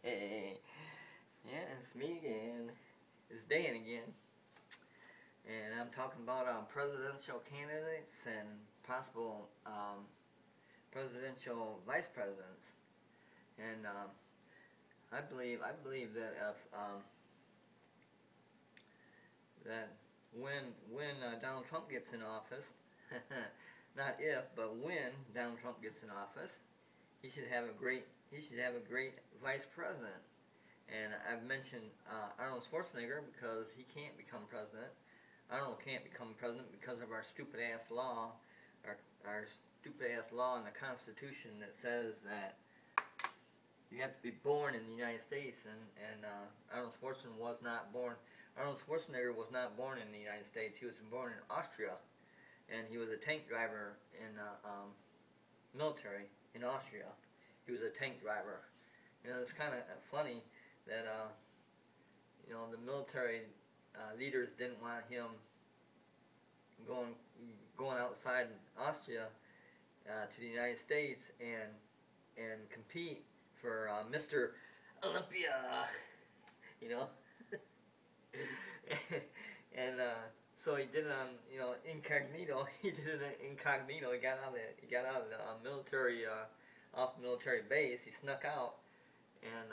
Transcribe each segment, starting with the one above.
Hey, yeah, it's me again. It's Dan again. And I'm talking about presidential candidates and possible presidential vice presidents. And I believe that if that when Donald Trump gets in office, not if, but when Donald Trump gets in office, he should have a great vice president. And I've mentioned Arnold Schwarzenegger because he can't become president. Arnold can't become president because of our stupid ass law, our stupid ass law in the Constitution that says that you have to be born in the United States, and Arnold Schwarzenegger was not born. Arnold Schwarzenegger was not born in the United States. He was born in Austria, and he was a tank driver in military in Austria. He was a tank driver. You know, it's kind of funny that you know, the military leaders didn't want him going outside Austria to the United States and compete for Mr. Olympia, you know. and so he did it on, you know, incognito. He did it incognito. He got out of the military off the military base. He snuck out and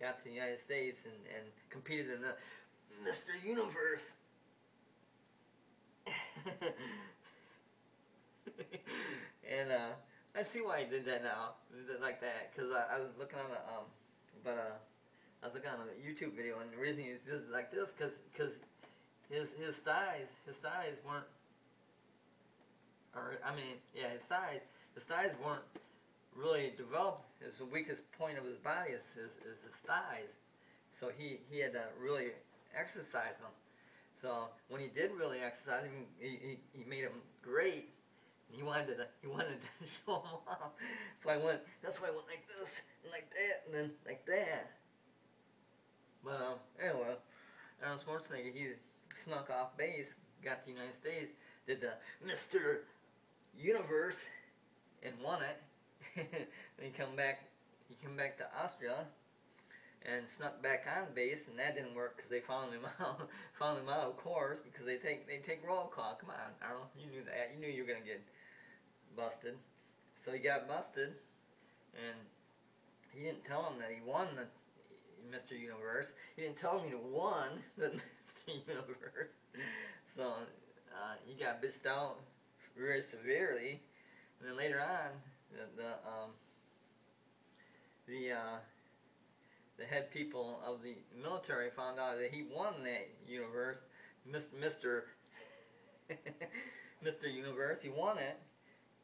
got to the United States and competed in the Mr. Universe. And I see why he did that now. He did it like that, because I was looking on a I was looking on a YouTube video, and the reason he was just like this, because his thighs weren't, or I mean, yeah, his thighs weren't really developed. It's the weakest point of his body is his thighs. So he had to really exercise them. So when he did really exercise him, he made them great. And he wanted to show them off. So that's why I went like this and like that and then like that. But anyway, Arnold Schwarzenegger, he snuck off base, got to the United States, did the Mr. Universe, and won it. And he came back to Austria and snuck back on base, and that didn't work because they found him out. Of course, because they take roll call. Come on, Arnold, you knew that. You knew you were gonna get busted. So he got busted, and he didn't tell him that he won the Mr. Universe. He didn't tell him he won the Mr. Universe. So he got bitched out very severely. And then later on, the head people of the military found out that he won that universe, Mr. Universe. He won it,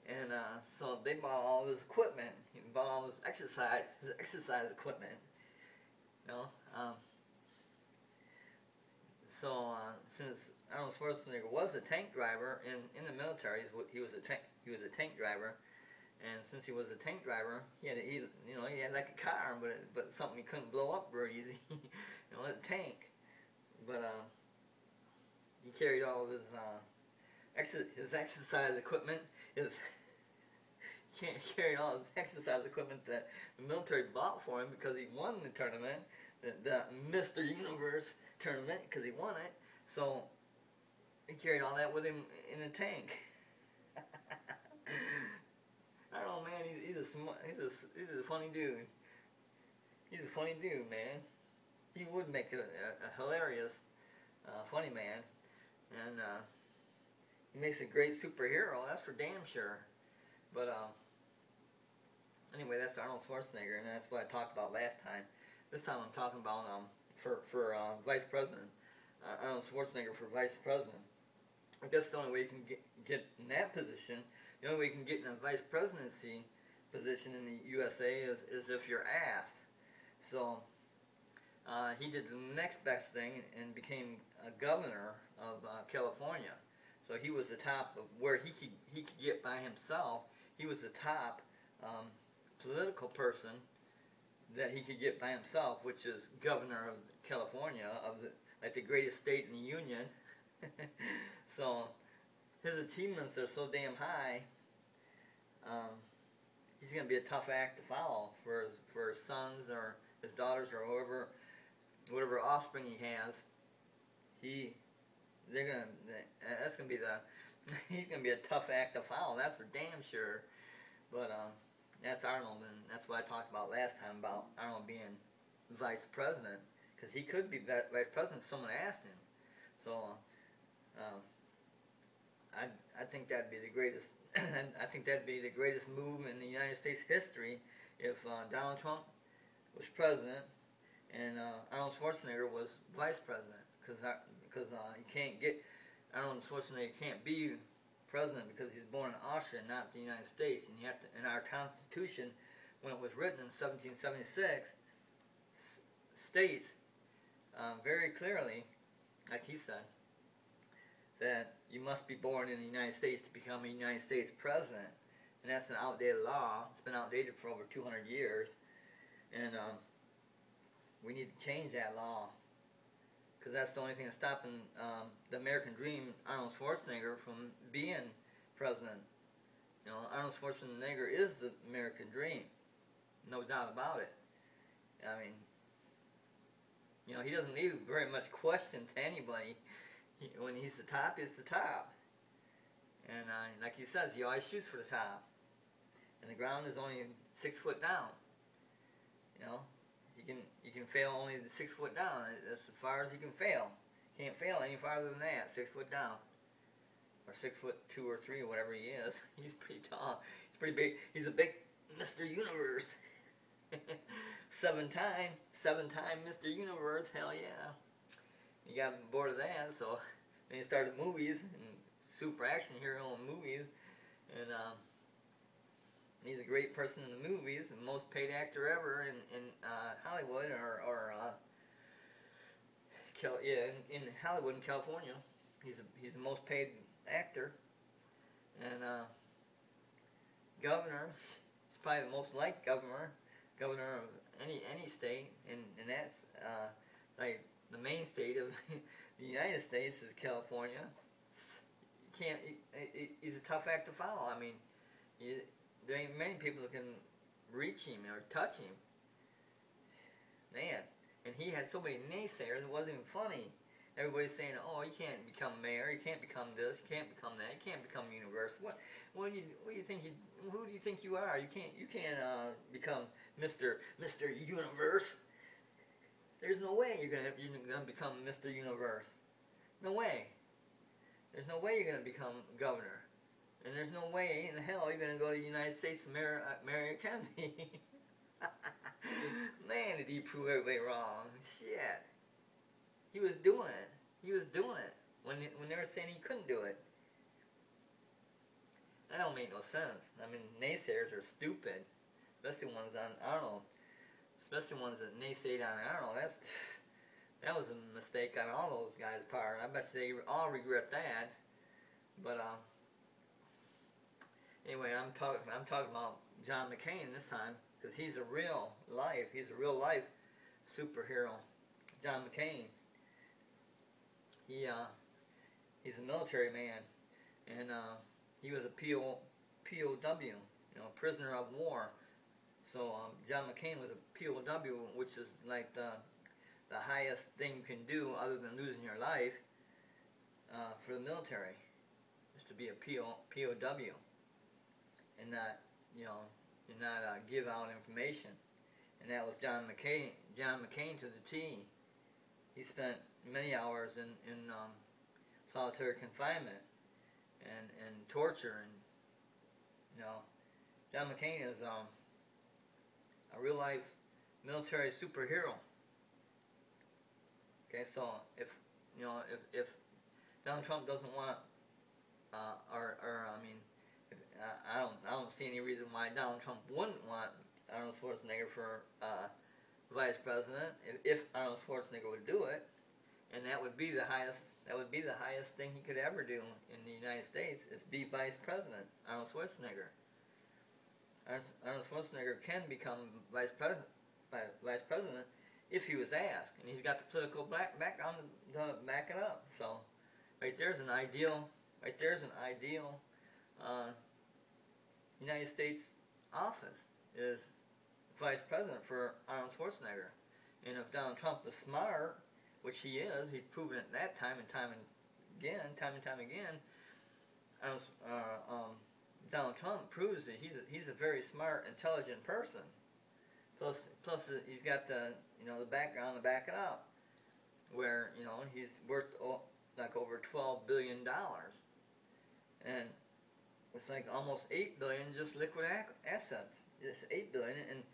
and so they bought all of his equipment. He bought all his exercise equipment. You know, so since Arnold Schwarzenegger was a tank driver in the military, he was a tank driver. And since he was a tank driver, he had like a car, but something he couldn't blow up very easy. You know, a tank. But he carried all of his exercise equipment. He carried all his exercise equipment that the military bought for him because he won the tournament, the Mr. Universe tournament, because he won it. So he carried all that with him in the tank. I don't know, man. He's a funny dude. He's a funny dude, man. He would make it a hilarious, funny man, and he makes a great superhero. That's for damn sure. But anyway, that's Arnold Schwarzenegger, and that's what I talked about last time. This time I'm talking about for vice president, Arnold Schwarzenegger for vice president. I guess the only way you can get in that position, the only way you can get in a vice presidency position in the USA is if you're asked. So he did the next best thing and became a governor of California. So he was the top of where he could get by himself. He was the top political person that he could get by himself, which is governor of California, like the greatest state in the union. So his achievements are so damn high. he's going to be a tough act to follow for his sons or his daughters or whatever offspring he has. That's going to be he's going to be a tough act to follow. That's for damn sure. But that's Arnold, and that's what I talked about last time about Arnold being vice president, because he could be vice president if someone asked him. So I think that'd be the greatest. I think that'd be the greatest move in the United States history if Donald Trump was president and Arnold Schwarzenegger was vice president, because he can't get Arnold Schwarzenegger can't be president because he's born in Austria, not the United States. And you have to, in our Constitution, when it was written in 1776, states very clearly, like he said, that you must be born in the United States to become a United States president. And that's an outdated law. It's been outdated for over 200 years. And we need to change that law, because that's the only thing that's stopping the American dream, Arnold Schwarzenegger, from being president. You know, Arnold Schwarzenegger is the American dream, no doubt about it. I mean, you know, he doesn't leave very much question to anybody. When he's the top, he's the top. And like he says, he always shoots for the top. And the ground is only 6 foot down. You know, you can fail only 6 foot down. That's as far as you can fail. Can't fail any farther than that. 6 foot down, or 6'2" or 3", or whatever he is. He's pretty tall. He's pretty big. He's a big Mr. Universe. seven-time Mr. Universe. Hell yeah. He got bored of that, so then he started movies and super action hero in movies, and he's a great person in the movies, the most paid actor ever in Hollywood, or in Hollywood in California. He's the most paid actor, and governor. He's probably the most liked governor of any state, and that's like the main state of the United States is California. He's a tough act to follow. I mean, there ain't many people who can reach him or touch him. Man, and he had so many naysayers, it wasn't even funny. Everybody's saying, oh, you can't become mayor, you can't become this, you can't become that, you can't become universe. What do you think who do you think you are? You can't become Mr. Universe. There's no way you're gonna become Mr. Universe. No way. There's no way you're gonna become governor, and there's no way in hell you're gonna go to the United States and marry Kennedy. Man, did he prove everybody wrong? Shit. He was doing it. He was doing it when they were saying he couldn't do it. That don't make no sense. I mean, naysayers are stupid, especially ones on Arnold. Especially ones that naysayed on Arnold. That was a mistake on all those guys' part. I bet they all regret that. But anyway, I'm talking about John McCain this time, because he's a real life superhero. John McCain. He's a military man, and he was a POW, prisoner of war. So John McCain was a POW, which is like the highest thing you can do other than losing your life for the military, is to be a POW, and not give out information. And that was John McCain to the T. He spent many hours in solitary confinement and torture, and John McCain is a real life military superhero. Okay, so if Donald Trump doesn't want, I don't see any reason why Donald Trump wouldn't want Arnold Schwarzenegger for vice president if Arnold Schwarzenegger would do it, and that would be the highest thing he could ever do in the United States, is be vice president. Arnold Schwarzenegger. Arnold Schwarzenegger can become vice president if he was asked, and he's got the political background to back it up. So, right there's an ideal United States office is vice president for Arnold Schwarzenegger. And if Donald Trump is smart, which he is, he's proven it that time and time and time again. Donald Trump proves that he's a very smart, intelligent person. Plus he's got the background to back it up, where he's worth like over $12 billion, and it's like almost $8 billion just liquid assets. It's $8 billion, and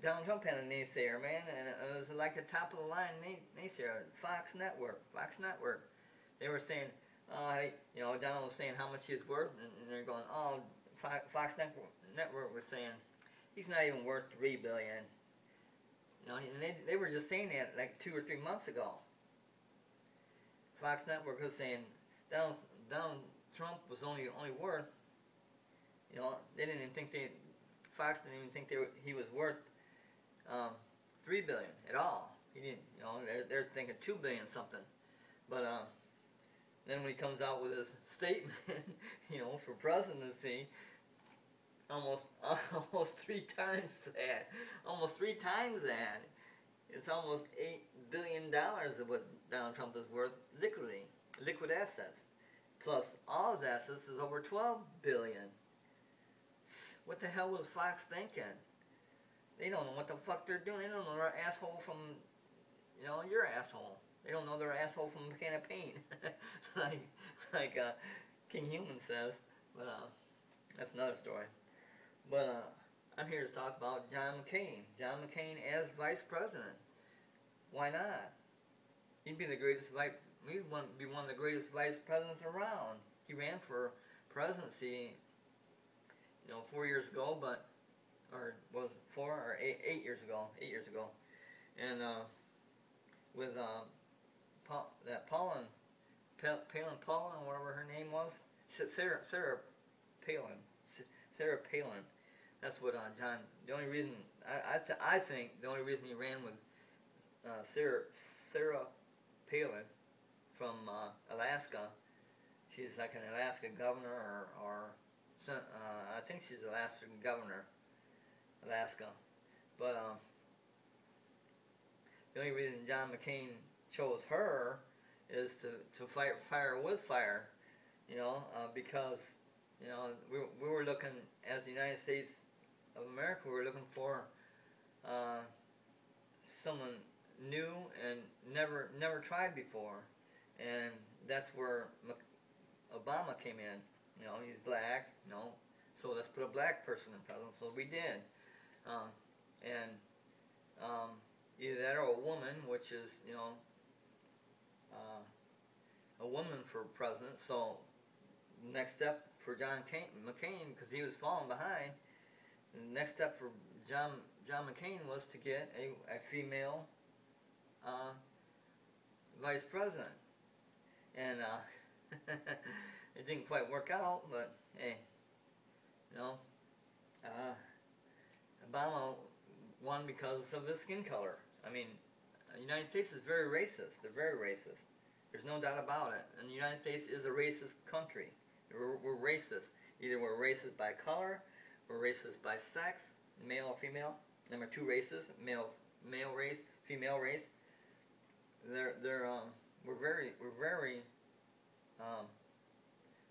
Donald Trump had a naysayer, man, and it was like the top of the line naysayer. Fox Network. They were saying, Donald was saying how much he's worth, and they're going, oh, Fox Network was saying he's not even worth $3 billion. And they were just saying that like 2 or 3 months ago. Fox Network was saying Donald Trump was only worth, they didn't even think Fox didn't even think he was worth $3 billion at all. He didn't, they're thinking $2 billion something. But then when he comes out with his statement, for presidency, almost 3 times that. Almost 3 times that. It's almost $8 billion of what Donald Trump is worth liquid assets. Plus all his assets is over $12 billion. What the hell was Fox thinking? They don't know what the fuck they're doing. They don't know their asshole from, your asshole. They don't know their asshole from a can of paint, like King Human says. But that's another story. But I'm here to talk about John McCain. John McCain as vice president. Why not? He'd be the greatest he'd be one of the greatest vice presidents around. He ran for presidency, 4 years ago, or was it 4 or 8 years ago? 8 years ago, and with that Palin, whatever her name was, Sarah Palin. Sarah Palin. That's what John. The only reason I think the only reason he ran with Sarah Palin from Alaska. She's like an Alaska governor, or I think she's Alaska governor, Alaska. But the only reason John McCain chose her is to fight fire with fire, because we were looking, as the United States of America, we were looking for someone new and never tried before, and that's where Obama came in. He's black, so let's put a black person in president. So we did, and either that or a woman, which is a woman for president. So next step for John McCain, because he was falling behind, the next step for John McCain was to get a female vice president, and it didn't quite work out, but hey, Obama won because of his skin color. I mean, the United States is very racist. They're very racist. There's no doubt about it. And the United States is a racist country. We're racist. Either we're racist by color, we're racist by sex, male or female. Number 2 races, male race, female race. We're very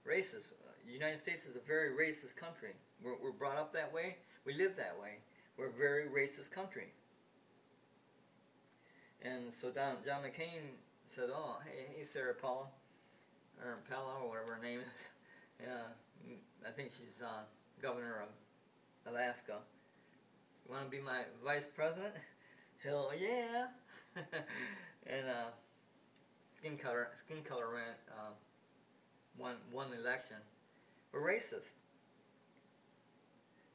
racist. The United States is a very racist country. We're brought up that way. We live that way. We're a very racist country. And so John McCain said, "Oh, hey, Sarah Paula, or Pella, or whatever her name is. I think she's governor of Alaska. You want to be my vice president? Hell yeah!" And skin color ran won the election. We're racist.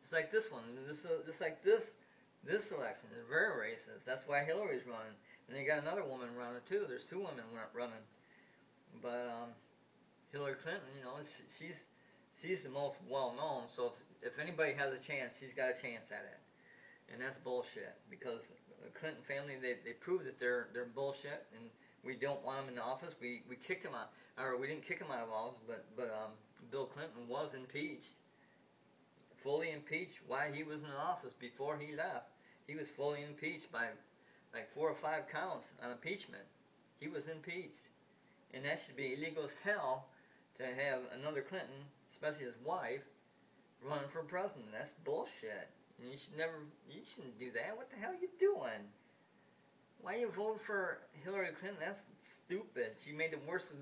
Just like this one. Just like this election is very racist. That's why Hillary's running. And they got another woman running too. There's 2 women running. But Hillary Clinton, she's the most well known. So if anybody has a chance, she's got a chance at it. And that's bullshit, because the Clinton family, they proved that they're bullshit, and we don't want them in the office. We kicked him out, or we didn't kick him out of office, but Bill Clinton was impeached fully impeached while he was in office before he left. He was fully impeached by like 4 or 5 counts on impeachment. He was impeached. And that should be illegal as hell to have another Clinton, especially his wife, running for president. That's bullshit. And you shouldn't do that. What the hell are you doing? Why you vote for Hillary Clinton? That's stupid. She made the worst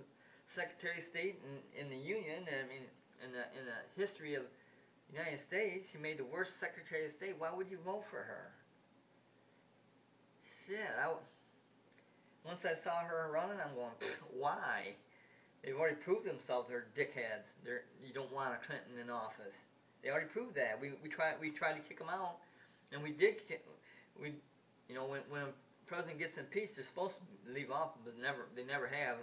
Secretary of State in the Union. I mean, in the history of the United States, she made the worst Secretary of State. Why would you vote for her? Shit. Once I saw her running, I'm going, why? They've already proved themselves. They're dickheads. You don't want a Clinton in office. They already proved that. We tried to kick them out, and we did. You know, when a president gets impeached, they're supposed to leave office, but they never have.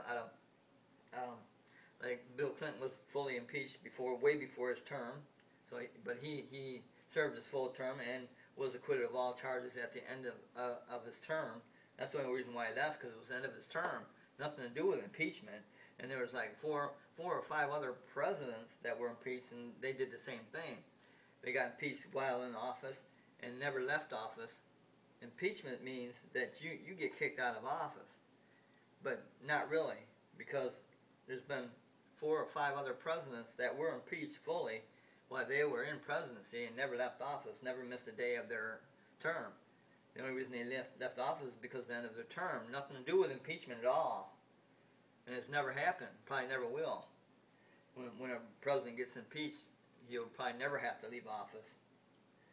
Like Bill Clinton was fully impeached way before his term. So, but he served his full term and was acquitted of all charges at the end of his term. That's the only reason why he left, because it was the end of his term. Nothing to do with impeachment. And there was like four or five other presidents that were impeached, and they did the same thing. They got impeached while in office and never left office. Impeachment means that you get kicked out of office. But not really, because there's been 4 or 5 other presidents that were impeached fully while they were in presidency and never left office, never missed a day of their term. The only reason they left office is because of the end of their term. Nothing to do with impeachment at all. And it's never happened. Probably never will. When a president gets impeached, he'll probably never have to leave office.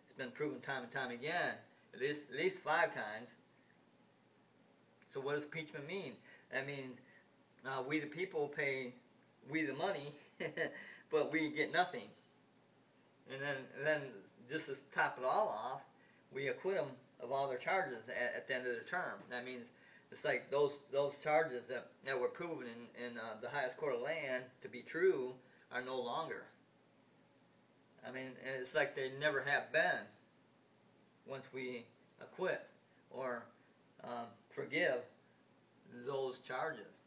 It's been proven time and time again, at least 5 times. So what does impeachment mean? That means we the people pay we the money, but we get nothing. And then just to top it all off, we acquit them of all their charges at the end of their term. That means it's like those charges that were proven in the highest court of land to be true are no longer. I mean, it's like they never have been once we acquit or forgive those charges.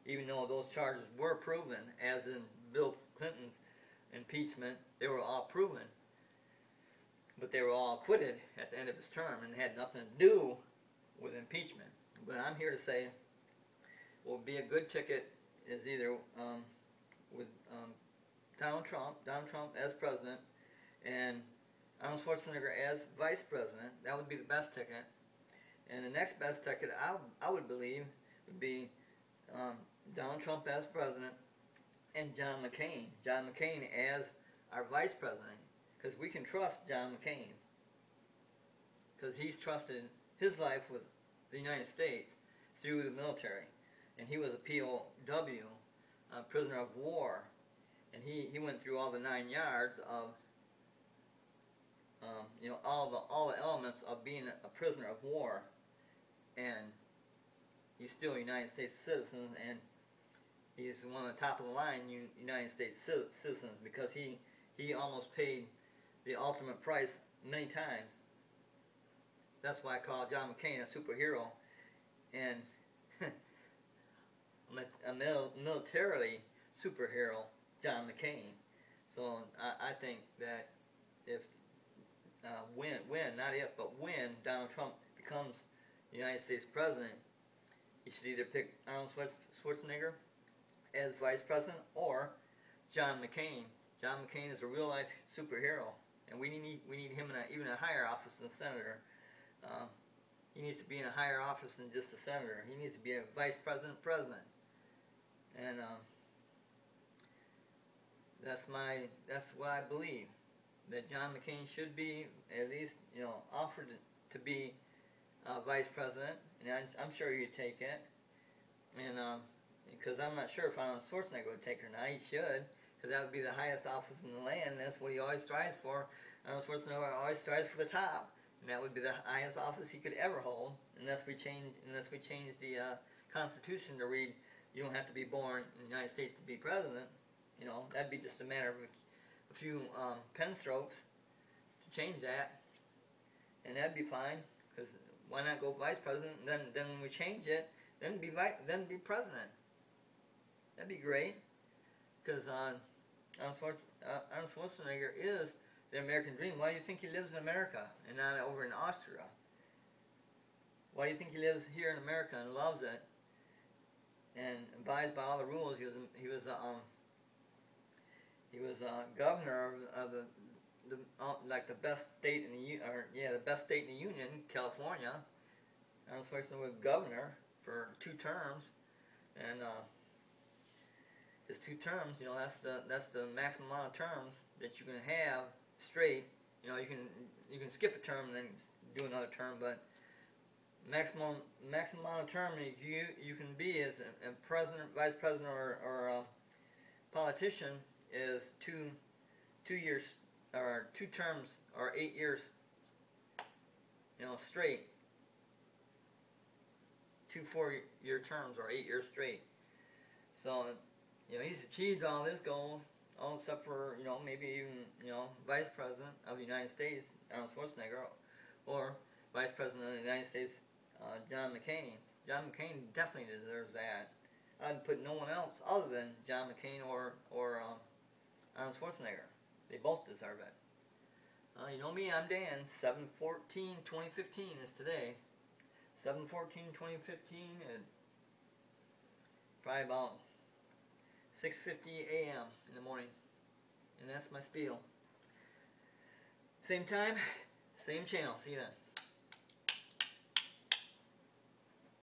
Even though those charges were proven, as in Bill Clinton's impeachment, they were all proven. But they were all acquitted at the end of his term and had nothing to do with impeachment. But I'm here to say what would be a good ticket is either with Donald Trump as president and Arnold Schwarzenegger as vice president. That would be the best ticket. And the next best ticket, I would believe, would be Donald Trump as president and John McCain. John McCain as our vice president. Because we can trust John McCain. Because he's trusted his life with the United States through the military. And he was a POW, a prisoner of war. And he went through all the 9 yards of, all the elements of being a prisoner of war. And he's still a United States citizen, and he's one of the top of the line United States citizens, because he almost paid the ultimate price many times. That's why I call John McCain a superhero, and a militarily superhero, John McCain. So I think that if not if, but when Donald Trump becomes the United States president, he should either pick Arnold Schwarzenegger as vice president or John McCain. John McCain is a real life superhero, and we need him in even a higher office than senator. He needs to be in a higher office than just a senator. He needs to be a vice president, and that's what I believe, that John McCain should be at least offered to be vice president, and I'm sure he'd take it, and because I'm not sure if Arnold Schwarzenegger would take it or not. He should, because that would be the highest office in the land, and that's what he always strives for. Arnold Schwarzenegger always strives for the top, and that would be the highest office he could ever hold, unless we change the Constitution to read you don't have to be born in the United States to be president. That'd be just a matter of a few pen strokes to change that, and that'd be fine. Because why not go vice president? And then when we change it, then be president. That'd be great. Because Arnold Schwarzenegger is the American dream. Why do you think he lives in America and not over in Austria? Why do you think he lives here in America and loves it and abides by all the rules? He was governor of the like the best state in the best state in the union, California. Arnold Schwarzenegger was governor for 2 terms, and his 2 terms, that's the maximum amount of terms that you can have straight. You can skip a term and then do another term, but maximum amount of term you can be as a president, vice president, or a politician is 2 years or 2 terms or 8 years, straight. 2 4-year terms or 8 years straight. So, he's achieved all his goals, all except for, maybe even, Vice President of the United States, Arnold Schwarzenegger, or Vice President of the United States, John McCain. John McCain definitely deserves that. I'd put no one else other than John McCain or Arnold Schwarzenegger. They both deserve it. You know me, I'm Dan. 7/14/2015 is today. 7/14/2015, and probably about 6:50 a.m. in the morning. And that's my spiel. Same time, same channel. See you then.